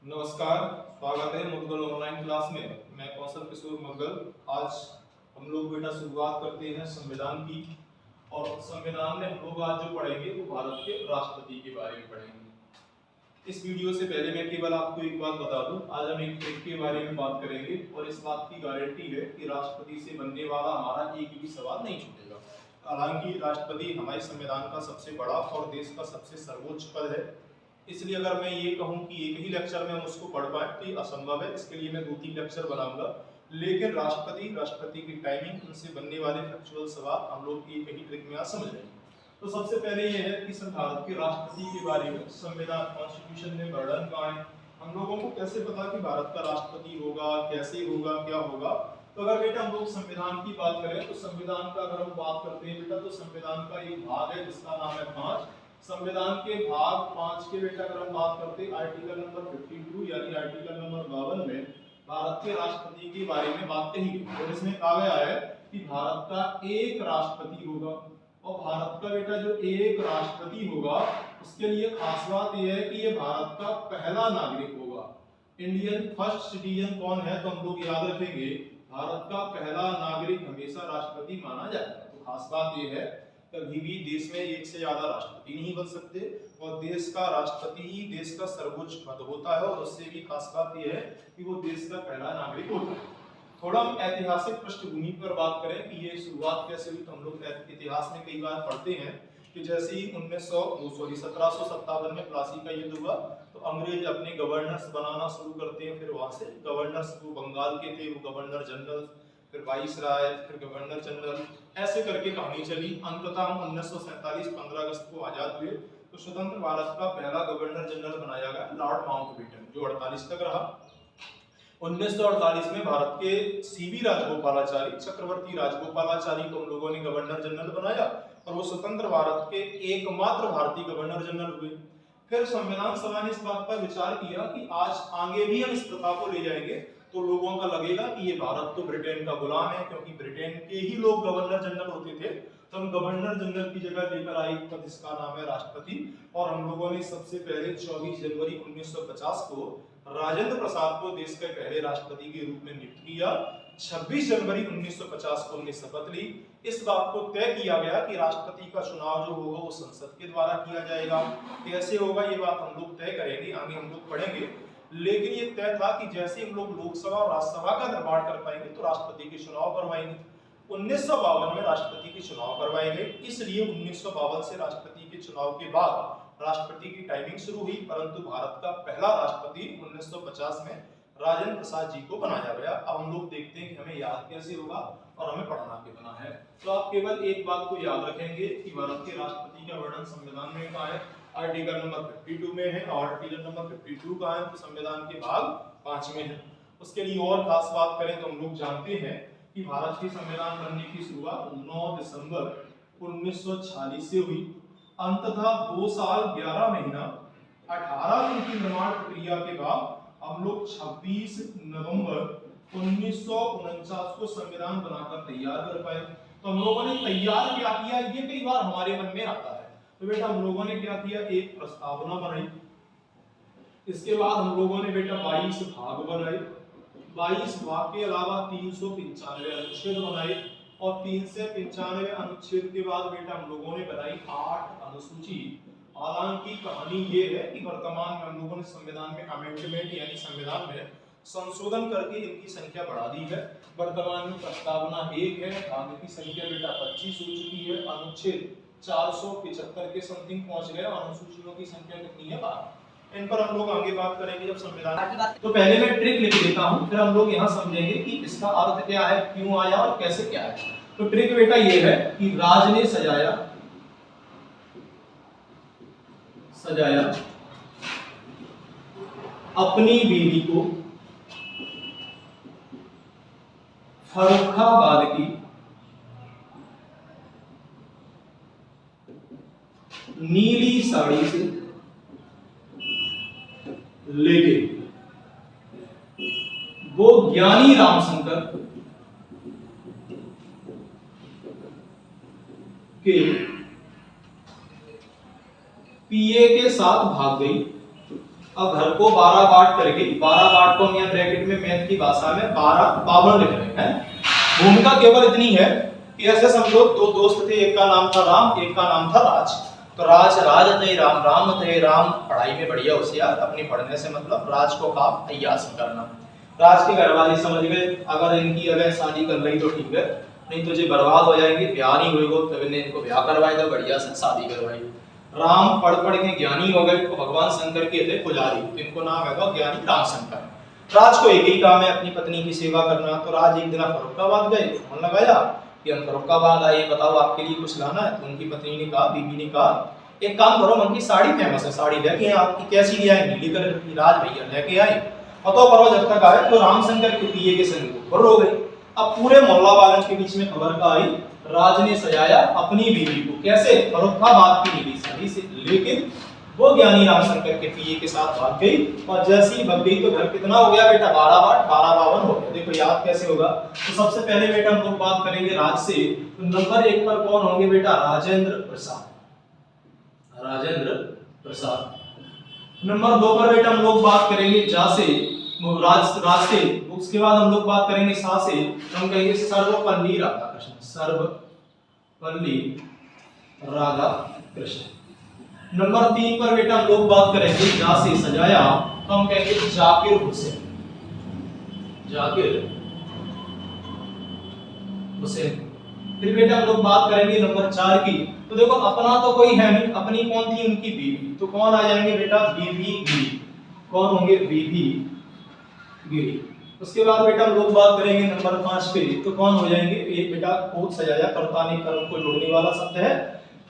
नमस्कार, स्वागत है मुद्गल ऑनलाइन क्लास में। मैं कौशल किशोर मुद्गल। आज हम लोग बेटा शुरुआत करते हैं संविधान की। और संविधान में हम लोग आज जो पढ़ेंगे वो भारत के राष्ट्रपति के बारे में पढ़ेंगे। इस वीडियो से पहले मैं केवल आपको एक बात बता दूं, आज हम एक ट्रिक के बारे में बात करेंगे और इस बात की गारंटी है कि राष्ट्रपति से बनने वाला हमारा एक भी सवाल नहीं छूटेगा। हालांकि राष्ट्रपति हमारे संविधान का सबसे बड़ा और देश का सबसे सर्वोच्च पद है, इसलिए अगर मैं ये कहूं कि एक ही लेक्चर में हम उसको पढ़ पाए तो ये असंभव है। इसके लिए मैं 2-3 लेक्चर बनाऊंगा। लेकिन राष्ट्रपति की टाइमिंग, उनसे बनने वाले फैक्चुअल सवाल हम लोग एक ही ट्रिक में आज समझ लेंगे। तो सबसे पहले ये है कि भारत के राष्ट्रपति के बारे में संविधान कॉन्स्टिट्यूशन में वर्णन कहाँ है। हम लोगों को कैसे पता कि भारत का राष्ट्रपति होगा, कैसे होगा, क्या होगा। तो अगर बेटा हम लोग संविधान की बात करें तो संविधान का अगर हम बात करते हैं बेटा तो संविधान का एक भाग है जिसका नाम है 5। संविधान के भाग 5 के बेटा अगर हम बात करते हैं आर्टिकल नंबर 52 यानी आर्टिकल नंबर 52 में भारत के राष्ट्रपति के बारे में बात कही गई और इसमें कहा गया है कि भारत का एक राष्ट्रपति होगा। और भारत का बेटा जो एक राष्ट्रपति होगा उसके लिए खास बात यह है कि ये भारत का पहला नागरिक होगा। इंडियन फर्स्ट सिटीजन कौन है तो हम लोग याद रखेंगे, भारत का पहला नागरिक हमेशा राष्ट्रपति माना जाता है। तो खास बात यह है कभी भी देश में एक से ज्यादा राष्ट्रपति नहीं बन सकते और देश का राष्ट्रपति ही देश का सर्वोच्च पद होता है। और उससे भी खास बात यह है कि वो देश का पहला नागरिक होता है। थोड़ा हम ऐतिहासिक पृष्ठभूमि पर बात करें कि ये शुरुआत कैसे हुई तो हम लोग इतिहास में कई बार पढ़ते हैं कि जैसे ही 1757 में प्लासी का युद्ध हुआ तो अंग्रेज अपने गवर्नर्स बनाना शुरू करते हैं। फिर वहां से गवर्नर्स वो बंगाल के थे, वो गवर्नर जनरल, फिर वाइसराय, फिर गवर्नर जनरल, ऐसे करके कहानी चली। अंततः हम 1947 15 अगस्त को आजाद हुए तो स्वतंत्र भारत का पहला गवर्नर जनरल बनाया गया लॉर्ड माउंटबेटन, जो 48 तक रहा। 1948 में भारत के सीवी राजगोपालाचारी, चक्रवर्ती राजगोपालाचारी को हम लोगों ने गवर्नर जनरल बनाया और वो स्वतंत्र भारत के एकमात्र भारतीय गवर्नर जनरल हुए। फिर संविधान सभा ने इस बात पर विचार किया कि आज आगे भी हम इस प्रथा को ले जाएंगे तो लोगों का लगेगा कि ये भारत तो ब्रिटेन का गुलाम है, क्योंकि ब्रिटेन के ही लोग गवर्नर जनरल होते थे। तो हम गवर्नर जनरल की जगह लेकर आए पद जिसका नाम है राष्ट्रपति। और हम लोगों ने सबसे पहले 24 जनवरी 1950 को राजेंद्र प्रसाद को देश के पहले राष्ट्रपति के रूप में नियुक्त किया। 26 जनवरी 1950 को उन्हें शपथ ली। इस बात को तय किया गया कि राष्ट्रपति का चुनाव जो होगा वो संसद के द्वारा किया जाएगा। कैसे होगा ये बात हम लोग तय करेंगे, आगे हम लोग पढ़ेंगे। लेकिन ये तय था कि जैसे हम लोग लोकसभा और राज्यसभा का निर्माण कर पाएंगे तो राष्ट्रपति के चुनाव करवाएंगे। 1952 में राष्ट्रपति के चुनाव करवाए गए, इसलिए 1952 से राष्ट्रपति के चुनाव के बाद राष्ट्रपति की टाइमिंग शुरू हुई। परंतु भारत का पहला राष्ट्रपति 1950 में राजेंद्र प्रसाद जी को बनाया गया। अब हम लोग देखते हैं कि हमें याद कैसे होगा और हमें पढ़ना कितना है। तो आप केवल एक बात को याद रखेंगे कि भारत के राष्ट्रपति का वर्णन संविधान में कहाँ है, आर्टिकल नंबर 52 में है। और आर्टिकल नंबर 52 का है तो संविधान के भाग 5 में है। उसके लिए और खास बात करें तो हम लोग जानते हैं कि भारत के संविधान बनने की शुरुआत 9 दिसंबर 1946 से हुई। अंततः 2 साल 11 महीना 18 दिन की निर्माण प्रक्रिया के बाद हम लोग 26 नवंबर 1949 को संविधान बनाकर तैयार कर पाए। तो हम लोगों ने तैयार क्या किया, ये कई बार हमारे मन में आता है। तो बेटा हम लोगों ने क्या किया, एक प्रस्तावना बनाई। इसके बाद हम लोगों ने बेटा 22 भाग बनाए। 22 भाग के अलावा 395 अनुच्छेद बनाए और 395 अनुच्छेद के बाद बेटा हम लोगों ने बनाई 8 अनुसूची। हालांकि कहानी ये है कि वर्तमान में हम लोगों ने संविधान में अमेंडमेंट यानी संविधान में संशोधन करके इनकी संख्या बढ़ा दी है। वर्तमान में प्रस्तावना 1 है, भाग की संख्या बेटा 25 हो चुकी है, अनुच्छेद 475 के समथिंग पहुंच गए और अनुसूचियों की संख्या कितनी है 12। इन पर हम लोग आगे बात करेंगे जब संविधान। तो पहले मैं ट्रिक लिख देता हूं, फिर हम लोग यहां समझेंगे कि इसका अर्थ क्या है, क्यों आया और कैसे क्या है। तो ट्रिक बेटा ये है कि राज ने सजाया अपनी बीवी को फर्रुखाबाद की नीली साड़ी से लेके वो ज्ञानी रामशंकर के पीए के साथ भाग गई। अब घर को 12 बांट करके 12 बांट को हम यहाँ ब्रैकेट में मैथ की भाषा में 12 52 लिख रहे हैं। भूमिका केवल इतनी है कि ऐसे समझो दो दोस्त थे, एक का नाम था राम, एक का नाम था राज। तो राज थे, राम राम थे। राम पढ़ाई में बढ़िया होशियार, अपनी पढ़ने से मतलब राज को काम अय्याश करना। राज की घरवाली समझ गए अगर इनकी अगर शादी कर रही तो ठीक है, नहीं तो ये बर्बाद हो जाएंगे, ब्याह नहीं होएगा, तब इन्हें इनको ब्याह करवाए तो बढ़िया से शादी करवाई। राम पढ़ पढ़ के ज्ञानी हो गए, तो भगवान शंकर के थे पुजारी, तो इनको नाम है ज्ञानी राम शंकर। राज को एक ही काम है अपनी पत्नी की सेवा करना। तो राज एक दिन फर्रुखाबाद गए, फोन लगाया कि हम फर्रुखाबाद आए, बताओ आपके लिए कुछ लाना है। तो उनकी पत्नी ने कहा, बीबी ने कहा, एक काम करो, उनकी साड़ी फेमस है, साड़ी लेके आए। आपकी कैसी ले आए? नीली कलर की। राज भैया लेके आए। पता पड़ो जब तक आए तो रामशंकर के पिए के संग खबर हो गई। अब पूरे मोहल्ला वालों के बीच में खबर का आई, राज ने सजाया अपनी बीवी को कैसे? फर्रुखाबाद की नीली साड़ी से। लेकिन वो ज्ञानी रामशंकर के पिए के साथ भाग गई, और जैसे ही भाग गई तो घर कितना हो गया बेटा? 12 बार 12 52 हो गया। देखो याद कैसे होगा? तो सबसे पहले बेटा हम लोग बात करेंगे राज से। तो नंबर 1 पर कौन होंगे बेटा? राजेंद्र प्रसाद। राजेंद्र प्रसाद। नंबर 2 पर बेटा हम लोग बात करेंगे जा से, राज से। उसके बाद हम लोग बात करेंगे सा से, तो हम कहेंगे सर्वपल्ली राधाकृष्ण। सर्वपल्ली राधाकृष्ण। नंबर 3 पर बेटा हम लोग बात करेंगे जा से सजाया, तो हम कहेंगे जाकिर हुसैन। जाकिर हुसैन। फिर बेटा हम लोग बात करेंगे नंबर 4 की। तो देखो अपना तो कोई है नहीं, अपनी कौन थी? उनकी बीवी। तो कौन आ जाएंगे बेटा? बीवी गिरी। कौन होंगे? बीवी गिरी। उसके बाद बेटा हम लोग बात करेंगे नंबर 5 पे। तो कौन हो जाएंगे? एक बेटा खूब सजाया, कर्ता ने कर्म को जोड़ने वाला शब्द है।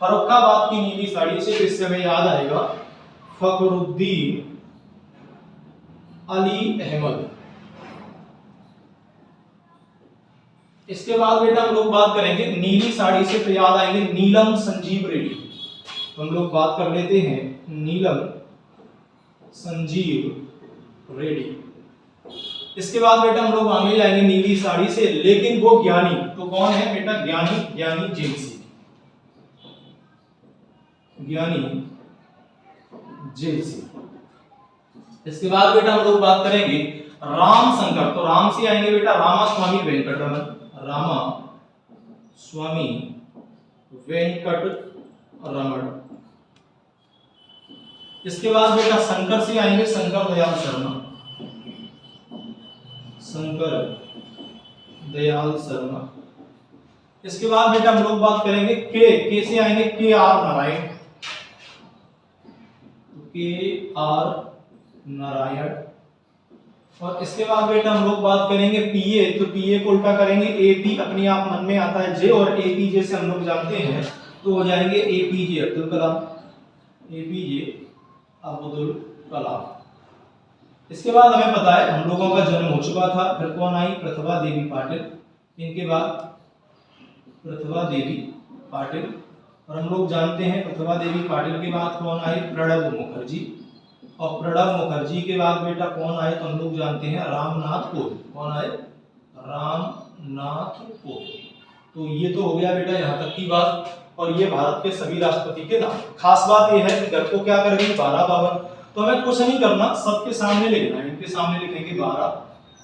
फर्रुखाबाद की नीली साड़ी से, तो इससे हमें याद आएगा फखरुद्दीन अली अहमद। इसके बाद बेटा हम लोग बात करेंगे नीली साड़ी से, तो याद आएंगे नीलम संजीव रेड्डी। तो हम लोग बात कर लेते हैं नीलम संजीव रेड्डी। इसके बाद बेटा हम लोग आगे जाएंगे नीली साड़ी से, लेकिन वो ज्ञानी। तो कौन है बेटा? ज्ञानी जेम्सी। ज्ञानी जेम्सी। इसके बाद बेटा हम लोग बात करेंगे राम शंकर। तो राम से आएंगे बेटा रामा स्वामी वेंकटरमन। रामा स्वामी वेंकटरमन। इसके बाद बेटा शंकर से आएंगे शंकर दयाल शर्मा। शंकर दयाल शर्मा। इसके बाद बेटा हम लोग बात करेंगे के से आएंगे के आर नारायण। के आर नारायण। और इसके बाद बेटा हम लोग बात करेंगे पीए। तो पीए को उल्टा करेंगे एपी, अपने आप मन में आता है जे, और एपीजे से हम लोग जानते हैं तो हो जाएंगे एपीजे अब्दुल कलाम। एपीजे अब्दुल कलाम। इसके बाद हमें पता है हम लोगों का जन्म हो चुका था। फिर कौन आई? प्रतिभा देवी पाटिल। इनके बाद प्रतिभा देवी पाटिल। और हम लोग जानते हैं प्रतिभा देवी पाटिल के बाद कौन आए? प्रणब मुखर्जी। और प्रणब मुखर्जी के बाद बेटा कौन आए? तो हम लोग जानते हैं रामनाथ कोविंद। कौन आए? रामनाथ कोविंद। तो ये तो हो गया बेटा यहाँ तक की बात, और ये भारत के सभी राष्ट्रपति के नाम। खास बात ये है कि घर को क्या करेंगे? 12 52। तो हमें कुछ नहीं करना, सबके सामने लिखना है। इनके सामने लिखेंगे 12,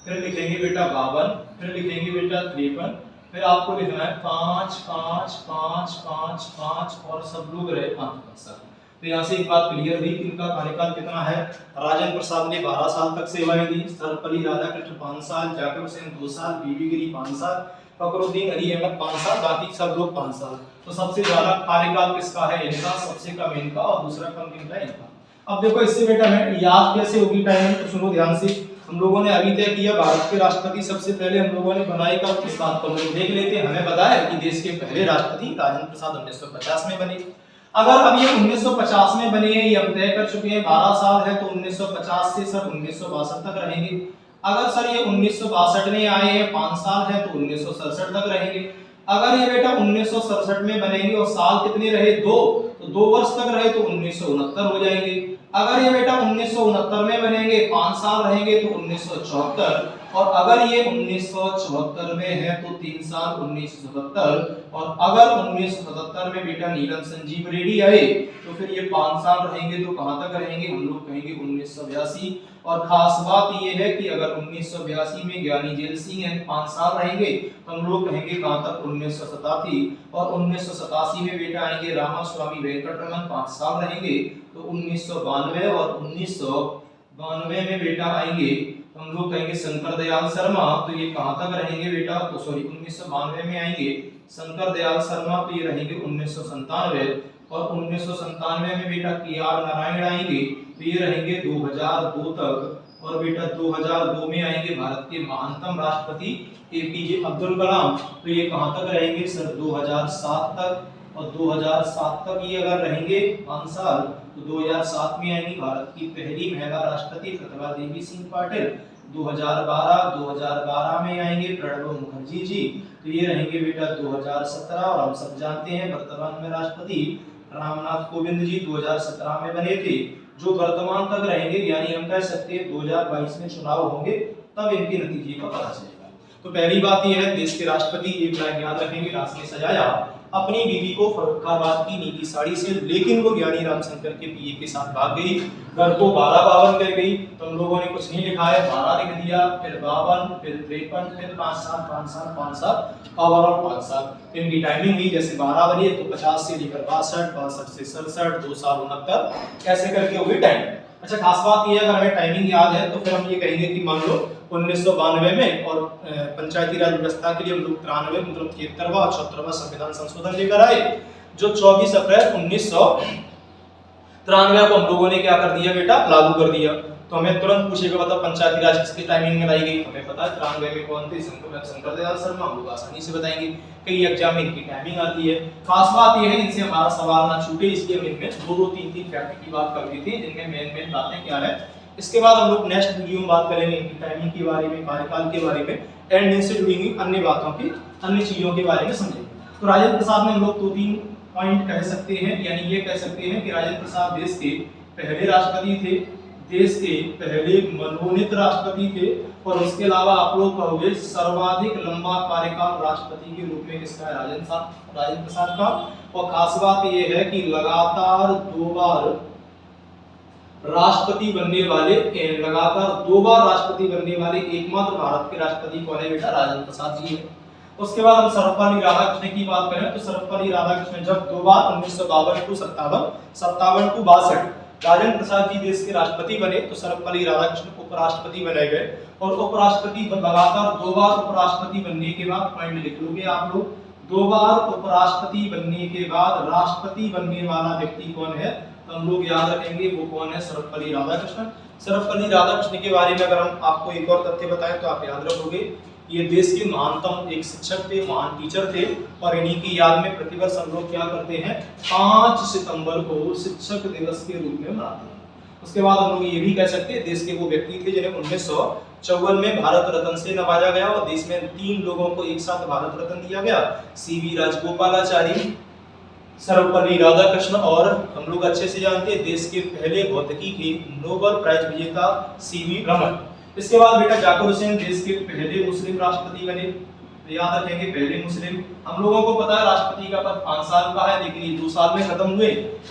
फिर लिखेंगे बेटा 52, फिर लिखेंगे बेटा 53, फिर आपको लिखना है 5 5 5 5 5, और सब लोग रहे 5 5। तो यहाँ से एक बात क्लियर हुई कि इनका कार्यकाल कितना है। राजेंद्र प्रसाद ने 12 साल तक सेवाएं दी, सर्वपल्ली राधाकृष्ण 5 साल, जाकिर हुसैन 2 साल, बीबी गिरी 5 साल, फखरुद्दीन अली अहमद 5 साल, बाकी सब लोग 5 साल। तो सबसे ज्यादा कार्यकाल किसका है? इनका। सबसे कम इनका, और दूसरा कम किनका है? इनका। अब देखो इससे बेटा मैं याद कैसे होगी टाइम, तो सुनो ध्यान से। हम लोगों ने अभी तय किया भारत के राष्ट्रपति सबसे पहले हम लोगों ने बनाए कब? किस बात को हम लोग देख लेते हैं। हमें पता है कि देश के पहले राष्ट्रपति राजेंद्र प्रसाद 1950 में बने। अगर अब ये 1950 में बने हैं, ये हम तय कर चुके हैं 12 साल है, तो 1950 से सर 1962 तक रहेंगे। अगर सर ये 1962 में आए हैं 5 साल है, तो 1967 तक रहेंगे। अगर ये बेटा 1967 में बनेंगे और साल कितने रहे? 2, तो 2 वर्ष तक रहे तो 1969 हो जाएंगे। अगर ये बेटा 1969 में बनेंगे रहेंगे, 5 साल रहेंगे तो 1974, और अगर ये 1974 में है तो 3 साल 1977, और अगर 1977 में बेटा नीलम संजीव रेड्डी आए तो फिर ये 5 साल रहेंगे तो कहां तक रहेंगे, हम लोग कहेंगे 1982। और खास बात ये है कि अगर 1982 में ज्ञानी जेल सिंह 5 साल रहेंगे तो हम लोग कहेंगे कहां तक, 1987, और 1987 में बेटा आएंगे रामास्वामी वेंकटरमन, 5 साल रहेंगे तो 1992, और 1992 में बेटा आएंगे हम लोग कहेंगे शंकर दयाल शर्मा, तो ये कहां तक रहेंगे बेटा, तो सॉरी 1992 में आएंगे शंकर दयाल शर्मा, तो ये रहेंगे 1997, और 1997 में बेटा के.आर. नारायण आएंगे तो ये रहेंगे 2002 तक, और बेटा 2002 में आएंगे भारत के महानतम राष्ट्रपति एपीजे अब्दुल कलाम, तो ये कहां तक रहेंगे सर, 2007 तक, और 2007 तक ये अगर रहेंगे 5 साल तो 2007 में आएंगी भारत की पहली महिला राष्ट्रपति प्रतिभा देवी सिंह पाटिल, 2012 में आएंगे प्रणब मुखर्जी जी, तो ये रहेंगे बेटा 2017, और हम सब जानते हैं वर्तमान में राष्ट्रपति रामनाथ कोविंद जी 2017 में बने थे, जो वर्तमान तक रहेंगे, यानी हम कह सकते हैं 2022 में चुनाव होंगे तब इनके नतीजे का पता चलेगा। तो पहली बात यह है, देश के राष्ट्रपति, एक लाइन याद रखेंगे, राष्ट्र ने सजाया अपनी बीवी को फर्रुखाबाद की नीली साड़ी से, लेकिन वो ज्ञानी रामशंकर के पीए के साथ भाग गई, घर को 12 52 कर गई, तो हम लोगों ने कुछ नहीं लिखा है, 12 लिख दिया, फिर 52, फिर 53, फिर 5 साल 5 साल 5 साल ओवरऑल 5 साल। इनकी टाइमिंग हुई जैसे 12 बनी तो 50 से लेकर 62, 62 से 67, 2 साल 69, ऐसे करके हुई टाइम। अच्छा खास बात ये है, अगर हमें टाइमिंग याद है तो फिर हम ये कहेंगे कि मान लो 1992 में और पंचायती राज व्यवस्था के लिए हम लोग 93 मतलब 73वां और 74वां संविधान संशोधन लेकर आए, जो 24 अप्रैल 1993 को हम लोगों ने क्या कर दिया बेटा, लागू कर दिया। तो हमें तुरंत पूछेगा बता पंचायती राज किसकी टाइमिंग में लाई गई, हमें पता है 93 में कौन थे, शंकर दयाल शर्मा, हम लोग आसानी से बताएंगे, कई एग्जाम में इनकी टाइमिंग आती है। खास बात यह है इनसे हमारा सवाल ना छूटे, इसलिए हम इनमें 2-2 3-3 फैक्ट की बात कर दी थी, जिनमें मेन बातें क्या है। इसके बाद हम लोग नेक्स्ट वीडियो में बात करेंगे इनकी टाइमिंग के बारे में, कार्यकाल के बारे में, एंड इनसे जुड़ी हुई अन्य बातों की, अन्य चीजों के बारे में समझेंगे। तो राजेंद्र प्रसाद में हम लोग 2-3 पॉइंट कह सकते हैं, यानी ये कह सकते हैं कि राजेंद्र प्रसाद देश के पहले राष्ट्रपति थे, देश के पहले मनोनीत राष्ट्रपति थे, और उसके अलावा आप लोग कहोगे सर्वाधिक लंबा कार्यकाल राष्ट्रपति के रूप में किसका है, राजेंद्र प्रसाद का। और खास बात यह है कि लगातार 2 बार राष्ट्रपति बनने वाले, एकमात्र भारत के राष्ट्रपति कौन है बेटा, राजेंद्र प्रसाद जी है। उसके बाद हम सर्वपल्ली राधाकृष्णन की बात करें तो सर्वपल्ली राधाकृष्णन जब 2 बार 1952 टू 57 टू 62 राजेंद्र प्रसाद जी देश के राष्ट्रपति बने, तो सर्वपल्ली राधाकृष्णन उपराष्ट्रपति बनाए गए, और उपराष्ट्रपति लगातार 2 बार उपराष्ट्रपति बनने के बाद, पॉइंट लिख लोगे आप लोग, 2 बार उपराष्ट्रपति बनने के बाद राष्ट्रपति बनने वाला व्यक्ति कौन है, तो हम लोग याद रखेंगे वो कौन है, सर्वपल्ली राधाकृष्णन। सर्वपल्ली राधाकृष्णन के बारे में अगर हम आपको एक और तथ्य बताएं तो आप याद रखोगे, ये देश के महानतम एक शिक्षक थे, महान टीचर थे, और इन्हीं की याद में प्रतिवर्ष हम लोग क्या करते हैं, 5 सितंबर को शिक्षक दिवस के रूप में मनाते हैं। उसके बाद हम लोग ये भी कह सकते हैं देश के वो व्यक्ति थे जिन्हें 1954 में भारत रत्न से नवाजा गया, और देश में 3 लोगों को एक साथ भारत रत्न दिया गया, सीवी राजगोपालाचारी, सर्वपल्ली राधाकृष्णन, और हम लोग अच्छे से जानते हैं देश के पहले भौतिकी के नोबेल प्राइज विजेता सीवी रमन। इसके बाद बेटा जाकिर हुसैन देश के पहले मुस्लिम राष्ट्रपति बने, तो याद रखेंगे पहले मुस्लिम। हम लोगों को पता है राष्ट्रपति का पद 5 साल का है, लेकिन ये 2 साल में खत्म हुए,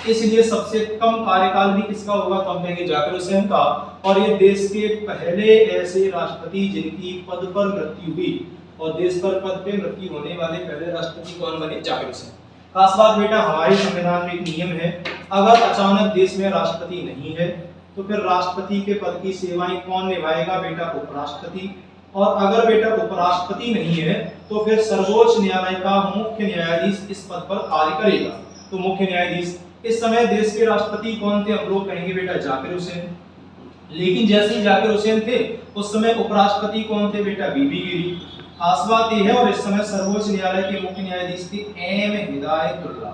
इसलिए सबसे कम कार्यकाल भी किसका होगा, तो हम कहेंगे जाकिर हुसैन का। और ये देश के पहले ऐसे राष्ट्रपति जिनकी पद पर मृत्यु हुई, और देश पर पद पे मृत्यु होने वाले पहले राष्ट्रपति कौन बने, जाकिर हुसैन। खास बात बेटा हमारे संविधान में एक नियम है, अगर अचानक देश में राष्ट्रपति नहीं है तो फिर राष्ट्रपति के पद की सेवाएं कौन निभाएगा बेटा, उपराष्ट्रपति। और अगर बेटा उपराष्ट्रपति नहीं है तो फिर सर्वोच्च न्यायालय का मुख्य न्यायाधीश इस पद पर कार्य करेगा। तो मुख्य न्यायाधीश इस समय देश के राष्ट्रपति कौन थे, हम लोग कहेंगे बेटा जाकिर हुसैन। लेकिन जैसे ही जाकिर हुसैन थे उस समय उपराष्ट्रपति कौन थे बेटा, बीबी गिरी। खास बात यह है, और इस समय सर्वोच्च न्यायालय के मुख्य न्यायाधीश थे एम हिदायतुल्लाह।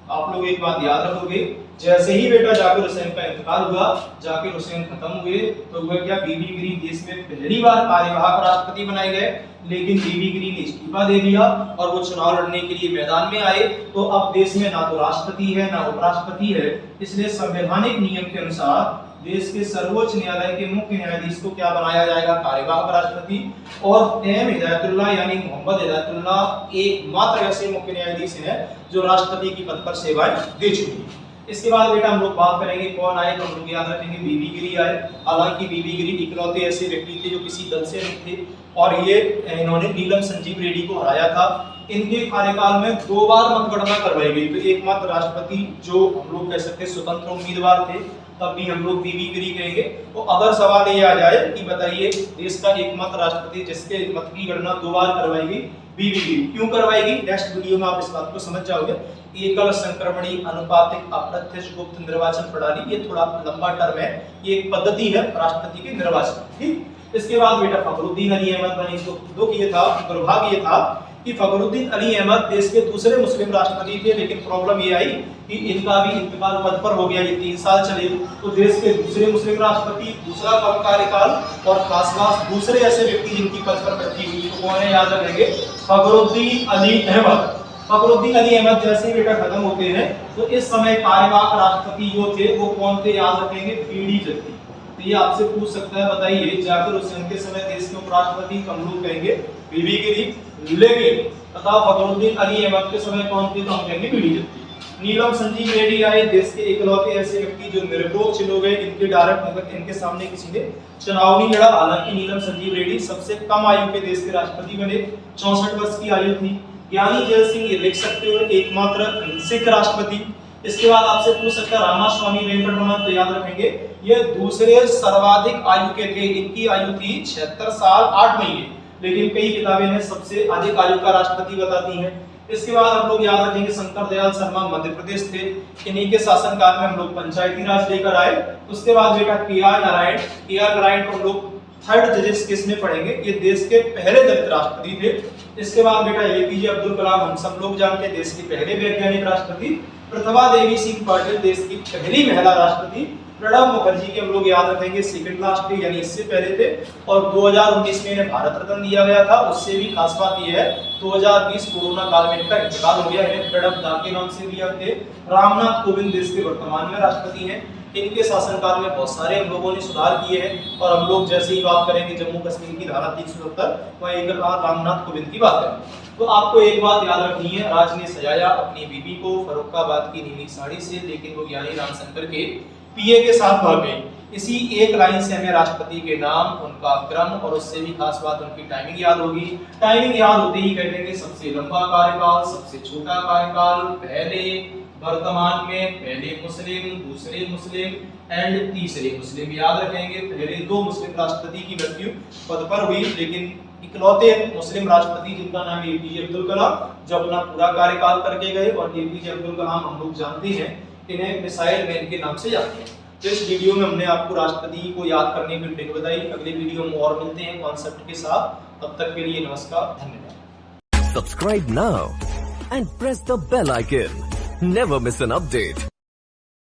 आप लोग एक बात याद रखोगे, जैसे ही बेटा जाकिर हुसैन का इंतकाल हुआ, जाकिर हुसैन खत्म हुए, तो हुआ क्या, बीबी गिरी देश में पहली बार कार्यवाहक राष्ट्रपति बनाए गए, लेकिन बीबी गिरी ने इस्तीफा दे दिया और वो चुनाव लड़ने के लिए मैदान में आए। तो अब देश में ना तो राष्ट्रपति है ना उपराष्ट्रपति है, इसलिए संवैधानिक नियम के अनुसार देश के सर्वोच्च न्यायालय के मुख्य न्यायाधीश को क्या बनाया जाएगा, कार्यवाहक राष्ट्रपति। और एम हिदायतुल्लाह यानी मोहम्मद हिदायतुल्लाह एकमात्र ऐसे मुख्य न्यायाधीश हैं जो राष्ट्रपति की पद पर सेवाएं दे चुके हैं। इसके बाद बेटा हम लोग बात करेंगे कौन आए, तो हम लोग याद रखेंगे बीबी गिरी आए। हालांकि बीबी गिरी इकलौते ऐसे व्यक्ति थे जो किसी दल से नहीं थे और ये इन्होंने नीलम संजीव रेड्डी को हराया था। इनके कार्यकाल में 2 बार मतगणना करवाई गई, तो एकमात्र राष्ट्रपति जो हम लोग कह सकते स्वतंत्र उम्मीदवार थे, तब भी हम लोग बीबी गिरी कहेंगे। तो अगर सवाल ये आ जाए कि बताइए देश का एकमात्र राष्ट्रपति जिसके मत की गणना 2 बार करवाई गई, बीबी गिरी क्यों करवाई गई, नेक्स्ट वीडियो में आप इस बात को समझ जाओगे। एकल संक्रमणी अनुपातिक अप्रत्यक्ष गुप्त निर्वाचन प्रणाली, ये थोड़ा लंबा टर्म है, ये एक पद्धति है राष्ट्रपति के निर्वाचन। ठीक, इसके बाद बेटा फखरुद्दीन अली अहमद बने। तो दुख ये था, दुर्भाग्य ये था कि फखरुद्दीन अली अहमद देश के दूसरे मुस्लिम राष्ट्रपति थे, लेकिन प्रॉब्लम ये आई कि इनका भी इंतकाल पद पर हो गया, ये 3 साल चले। तो देश के दूसरे मुस्लिम राष्ट्रपति, दूसरा कम कार्यकाल और खास दूसरे ऐसे व्यक्ति जिनकी पद पर मृत्यु हुई, तो कौन है, याद रखेंगे फखरुद्दीन अली अहमद। फखरुद्दीन अली अहमद जैसे बेटा खत्म होते हैं तो इस समय कार्यवाहक राष्ट्रपति जो थे वो कौन थे, याद रखेंगे बीडी जत्ती। तो ये आपसे पूछ सकता है, बताइए जाकिर हुसैन के समय देश के उपराष्ट्रपति हम लोग कहेंगे बीबी गिरी, लेकिन बताओ फखरुद्दीन अली अहमद के समय कौन थे, तो हम कहेंगे बीडी जत्ती। नीलम संजीव रेड्डी आए, देश के इकलौते ऐसे व्यक्ति जो निर्विरोध चुने गए, इनके डायरेक्ट मतलब इनके सामने किसी ने चुनाव नहीं लड़ा। हालांकि नीलम संजीव रेड्डी सबसे कम आयु के देश के राष्ट्रपति बने, 64 वर्ष की आयु थी। ज्ञानी जैल सिंह, ये लिख सकते हो, एकमात्र सिख राष्ट्रपति। इसके बाद आपसे पूछ सकता है रामास्वामी वेंकटरमन, तो याद रखेंगे ये दूसरे सर्वाधिक आयु के थे, इनकी आयु थी 76 साल 8 महीने, लेकिन कई किताबें ने सबसे अधिक आयु का राष्ट्रपति बताती हैं। इसके बाद हम लोग याद रखेंगे शंकर दयाल शर्मा मध्य प्रदेश थे, इन्हीं के शासनकाल में हम लोग पंचायती राज लेकर आए। उसके बाद बेटा के.आर. नारायण को हम लोग 3rd जजेस केस में पढ़ेंगे, ये देश के पहले दलित राष्ट्रपति थे। इसके बाद बेटा एपीजे अब्दुल कलाम, हम सब लोग जानते हैं देश के पहले वैज्ञानिक राष्ट्रपति। प्रतिभा देवी सिंह पाटिल, देश की पहली महिला राष्ट्रपति। प्रणब मुखर्जी के हम लोग याद रखेंगे सेकंड लास्ट थे, यानी इससे पहले थे, और 2019 में इन्हें भारत रत्न दिया गया था। उससे भी खास बात यह है 2020 कोरोना काल में इनका इंतकाल हो गया, इन्हें प्रणब दा के नाम से दिया थे। रामनाथ कोविंद देश के वर्तमान में राष्ट्रपति हैं, इनके शासनकाल में बहुत सारे हम लोगों ने सुधार किए हैं। और हम लोग जैसे ही बात करेंगे जम्मू कश्मीर की धारा 370, वहाँ एक रामनाथ कोविंद की बात करें। तो आपको एक बात याद रखनी है, राज ने सजाया अपनी बीबी को फर्रुखाबाद की नीली साड़ी से, लेकिन वो ज्ञानी रामशंकर के पीए के साथ भाग गई। इसी एक लाइन से हमें राष्ट्रपति के नाम, उनका क्रम और उससे भी खास बात उनकी टाइमिंग याद होगी। टाइमिंग याद होते ही कह देंगे सबसे लंबा कार्यकाल, सबसे छोटा कार्यकाल, पहले, वर्तमान में, पहले मुस्लिम, दूसरे मुस्लिम एंड तीसरे मुस्लिम। याद रखेंगे पहले 2 मुस्लिम राष्ट्रपति की मृत्यु पद पर हुई, लेकिन इकलौते मुस्लिम राष्ट्रपति जिनका नाम एपीजे अब्दुल कलाम, जो अपना पूरा कार्यकाल करके गए। और एपीजे अब्दुल कलाम हम लोग जानते हैं, इन्हें मिसाइल मैन के नाम से जानते हैं। तो इस वीडियो में हमने आपको राष्ट्रपति को याद करने की ट्रिक बताई। अगले वीडियो में और मिलते हैं कॉन्सेप्ट के साथ, तब तक के लिए नमस्कार, धन्यवाद। Subscribe now and press the bell icon. Never miss an update.